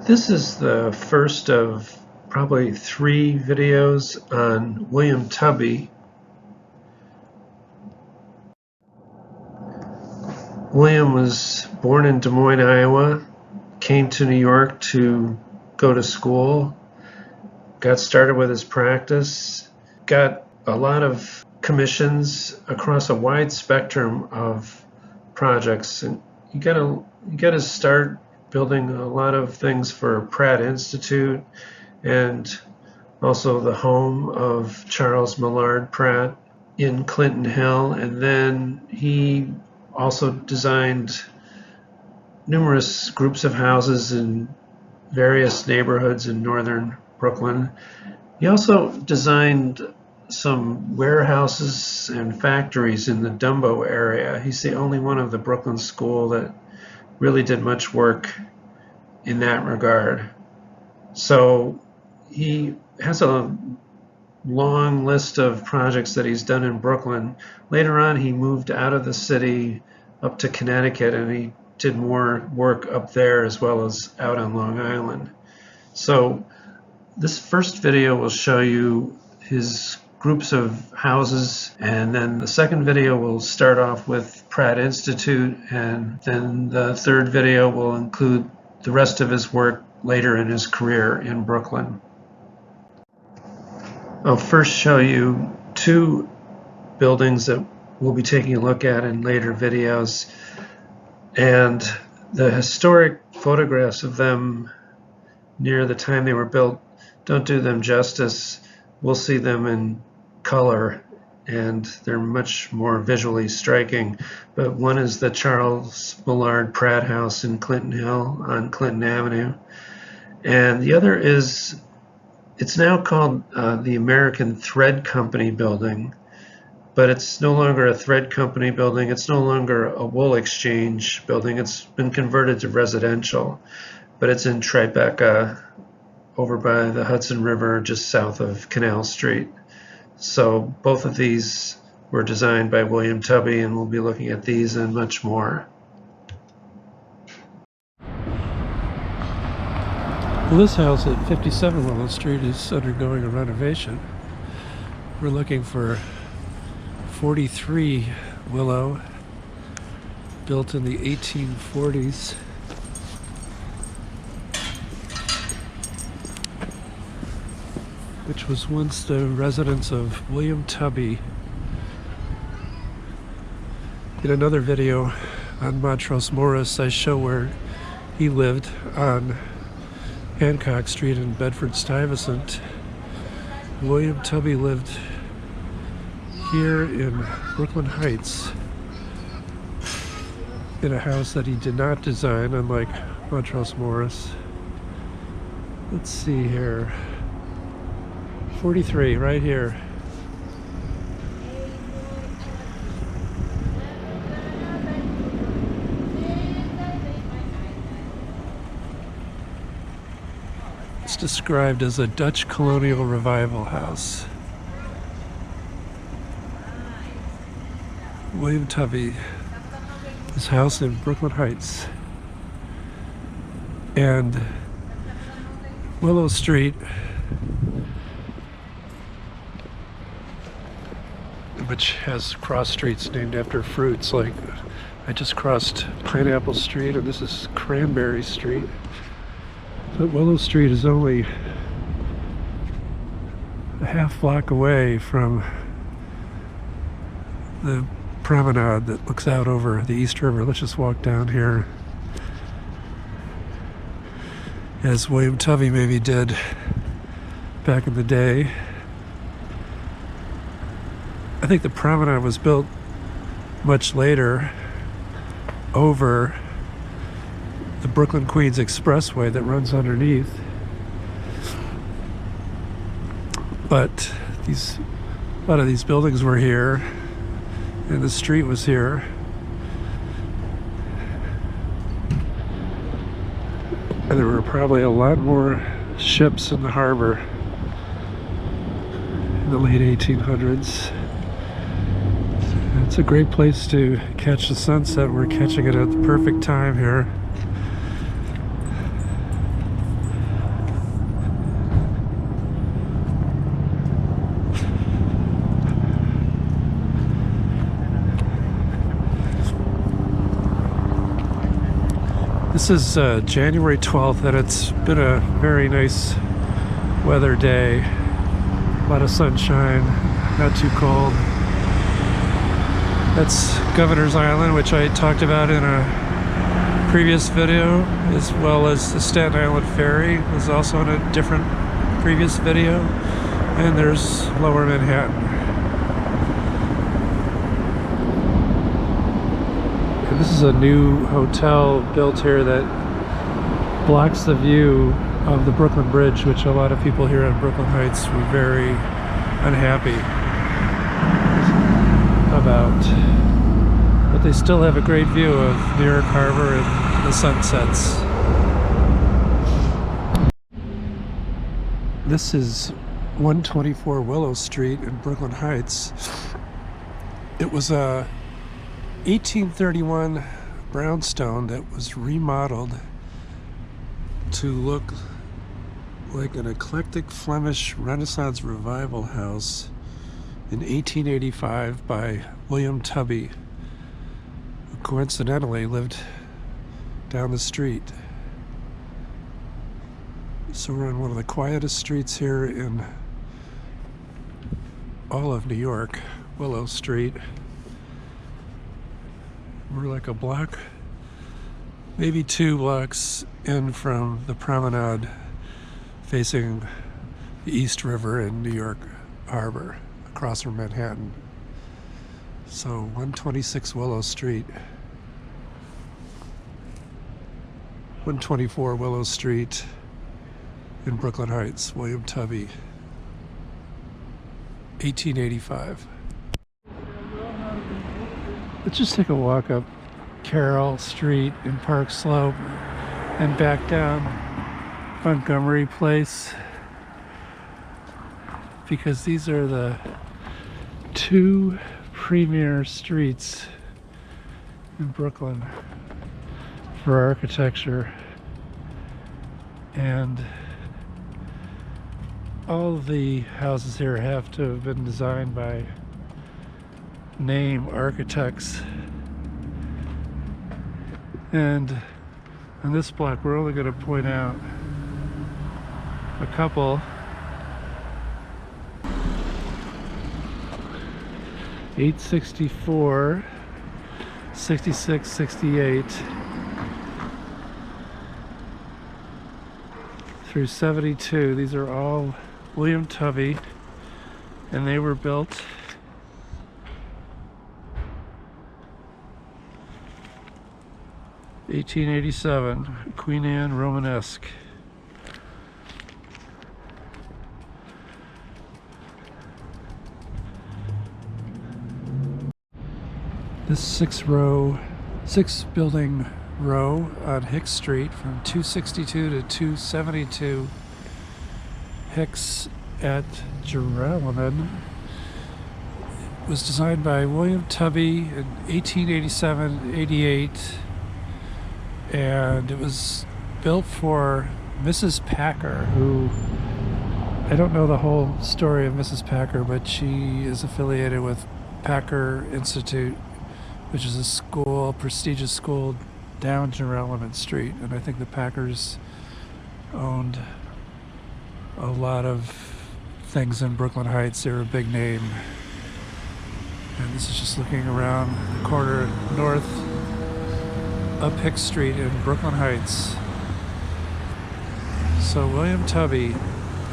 This is the first of probably 3 videos on William Tubby. William was born in Des Moines, Iowa, came to New York to go to school, got started with his practice, got a lot of commissions across a wide spectrum of projects, and you got to start building a lot of things for Pratt Institute and also the home of Charles Millard Pratt in Clinton Hill. And then he also designed numerous groups of houses in various neighborhoods in northern Brooklyn. He also designed some warehouses and factories in the Dumbo area. He's the only one of the Brooklyn school that really did much work in that regard. So he has a long list of projects that he's done in Brooklyn. Later on, he moved out of the city up to Connecticut, and he did more work up there as well as out on Long Island. So this first video will show you his groups of houses, and then the second video will start off with Pratt Institute, and then the third video will include the rest of his work later in his career in Brooklyn. I'll first show you 2 buildings that we'll be taking a look at in later videos, and the historic photographs of them near the time they were built don't do them justice. We'll see them in color, and they're much more visually striking. But one is the Charles Millard Pratt House in Clinton Hill on Clinton Avenue, and the other is, it's now called the American Thread Company building, but it's no longer a thread company building. It's no longer a wool exchange building. It's been converted to residential, but it's in Tribeca over by the Hudson River just south of Canal Street. So both of these were designed by William Tubby, and we'll be looking at these and much more. Well, this house at 57 Willow Street is undergoing a renovation. We're looking for 43 Willow, built in the 1840s. Which was once the residence of William Tubby. In another video on Montrose Morris, I show where he lived on Hancock Street in Bedford-Stuyvesant. William Tubby lived here in Brooklyn Heights in a house that he did not design, unlike Montrose Morris. Let's see here. 43 right here. It's described as a Dutch colonial revival house. William Tubby, his house in Brooklyn Heights. And Willow Street, which has cross streets named after fruits. Like, I just crossed Pineapple Street, and this is Cranberry Street. But Willow Street is only a half block away from the promenade that looks out over the East River. Let's just walk down here, as William Tubby maybe did back in the day. I think the promenade was built much later over the Brooklyn-Queens Expressway that runs underneath. But a lot of these buildings were here, and the street was here. And there were probably a lot more ships in the harbor in the late 1800s. It's a great place to catch the sunset. We're catching it at the perfect time here. This is January 12th, and it's been a very nice weather day. A lot of sunshine, not too cold. That's Governor's Island, which I talked about in a previous video, as well as the Staten Island Ferry was also in a different previous video. And there's Lower Manhattan. And this is a new hotel built here that blocks the view of the Brooklyn Bridge, which a lot of people here in Brooklyn Heights were very unhappy about. But they still have a great view of New York Harbor and the sunsets. This is 124 Willow Street in Brooklyn Heights. It was a 1831 brownstone that was remodeled to look like an eclectic Flemish Renaissance revival house in 1885 by William Tubby, who coincidentally lived down the street. So we're on one of the quietest streets here in all of New York, Willow Street. We're like a block, maybe 2 blocks in from the promenade facing the East River in New York Harbor, across from Manhattan. So 126 Willow Street. 124 Willow Street in Brooklyn Heights, William Tubby, 1885. Let's just take a walk up Carroll Street in Park Slope and back down Montgomery Place, because these are the 2 premier streets in Brooklyn for architecture, and all of the houses here have to have been designed by name architects. And on this block we're only going to point out a couple. 864, 66, 68 through 72. These are all William Tubby, and they were built (1887), Queen Anne Romanesque. This 6 building row on Hicks Street from 262 to 272 Hicks at Jeralman was designed by William Tubby in 1887-88, and it was built for Mrs. Packer, who, I don't know the whole story of Mrs. Packer, but she is affiliated with Packer Institute, which is a school, prestigious school down Jeralman Street, and I think the Packers owned a lot of things in Brooklyn Heights. They're a big name. And this is just looking around the corner north up Hicks Street in Brooklyn Heights. So William Tubby,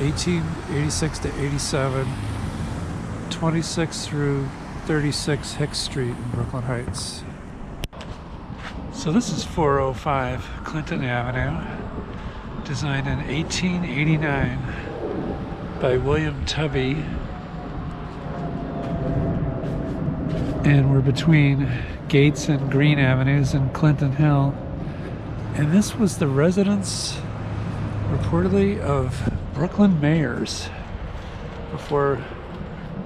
1886 to 87, 26 through 36 Hicks Street in Brooklyn Heights. So this is 405 Clinton Avenue, designed in 1889 by William Tubby. And we're between Gates and Green Avenues in Clinton Hill. And this was the residence, reportedly, of Brooklyn mayors before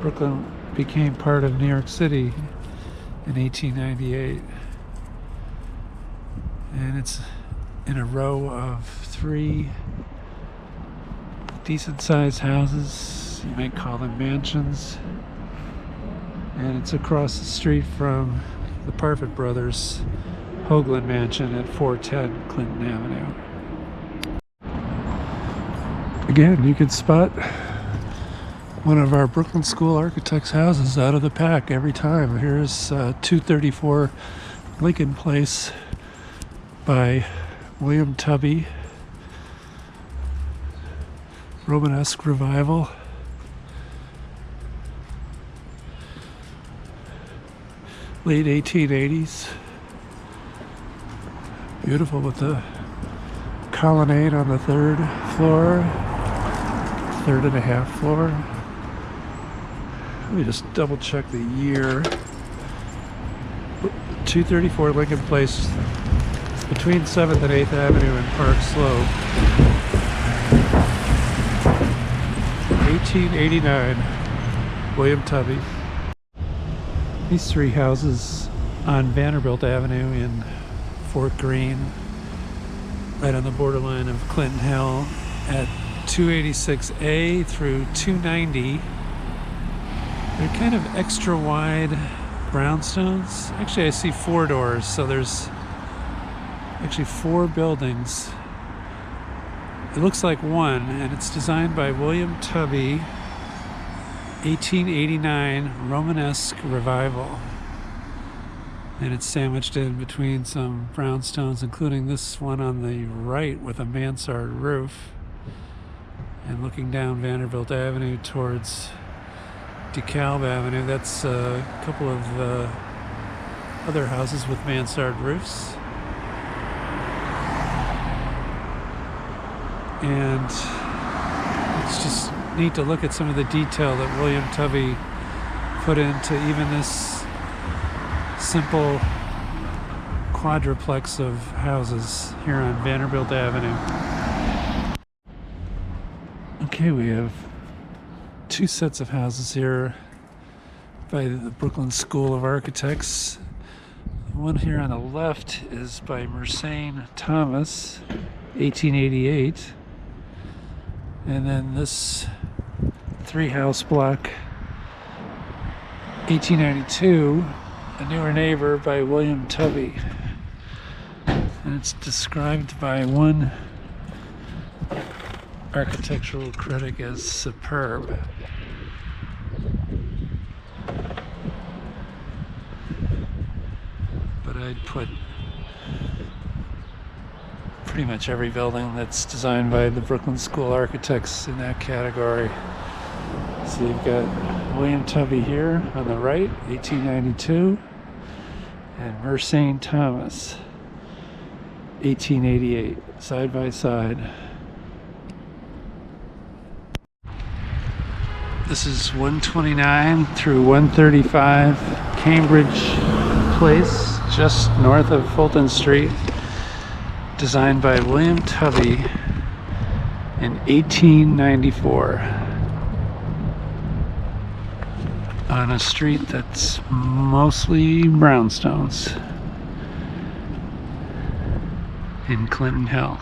Brooklyn became part of New York City in 1898. And it's in a row of 3 decent-sized houses. You might call them mansions. And it's across the street from the Parfit Brothers Hoagland Mansion at 410 Clinton Avenue. Again, you can spot one of our Brooklyn School architects' houses out of the pack every time. Here's 234 Lincoln Place by William Tubby. Romanesque revival. Late 1880s. Beautiful with the colonnade on the third floor, third and a half floor. Let me just double check the year. 234 Lincoln Place, between 7th and 8th Avenue and Park Slope. 1889, William Tubby. These three houses on Vanderbilt Avenue in Fort Greene, right on the borderline of Clinton Hill, at 286A through 290. They're kind of extra wide brownstones. Actually, I see 4 doors, so there's actually 4 buildings. It looks like one, and it's designed by William Tubby, 1889 Romanesque revival. And it's sandwiched in between some brownstones, including this one on the right with a mansard roof. And looking down Vanderbilt Avenue towards DeKalb Avenue, that's a couple of other houses with mansard roofs. And it's just neat to look at some of the detail that William Tubby put into even this simple quadruplex of houses here on Vanderbilt Avenue. Okay, we have 2 sets of houses here by the Brooklyn School of Architects. The one here on the left is by Mersenne Thomas, 1888. And then this 3-house block, 1892, A Newer Neighbor by William Tubby. And it's described by one architectural critic as superb. But I'd put pretty much every building that's designed by the Brooklyn School Architects in that category. So you've got William Tubby here on the right, 1892, and Mersenne Thomas, 1888, side by side. This is 129 through 135 Cambridge Place, just north of Fulton Street. Designed by William Tubby in 1894 on a street that's mostly brownstones in Clinton Hill.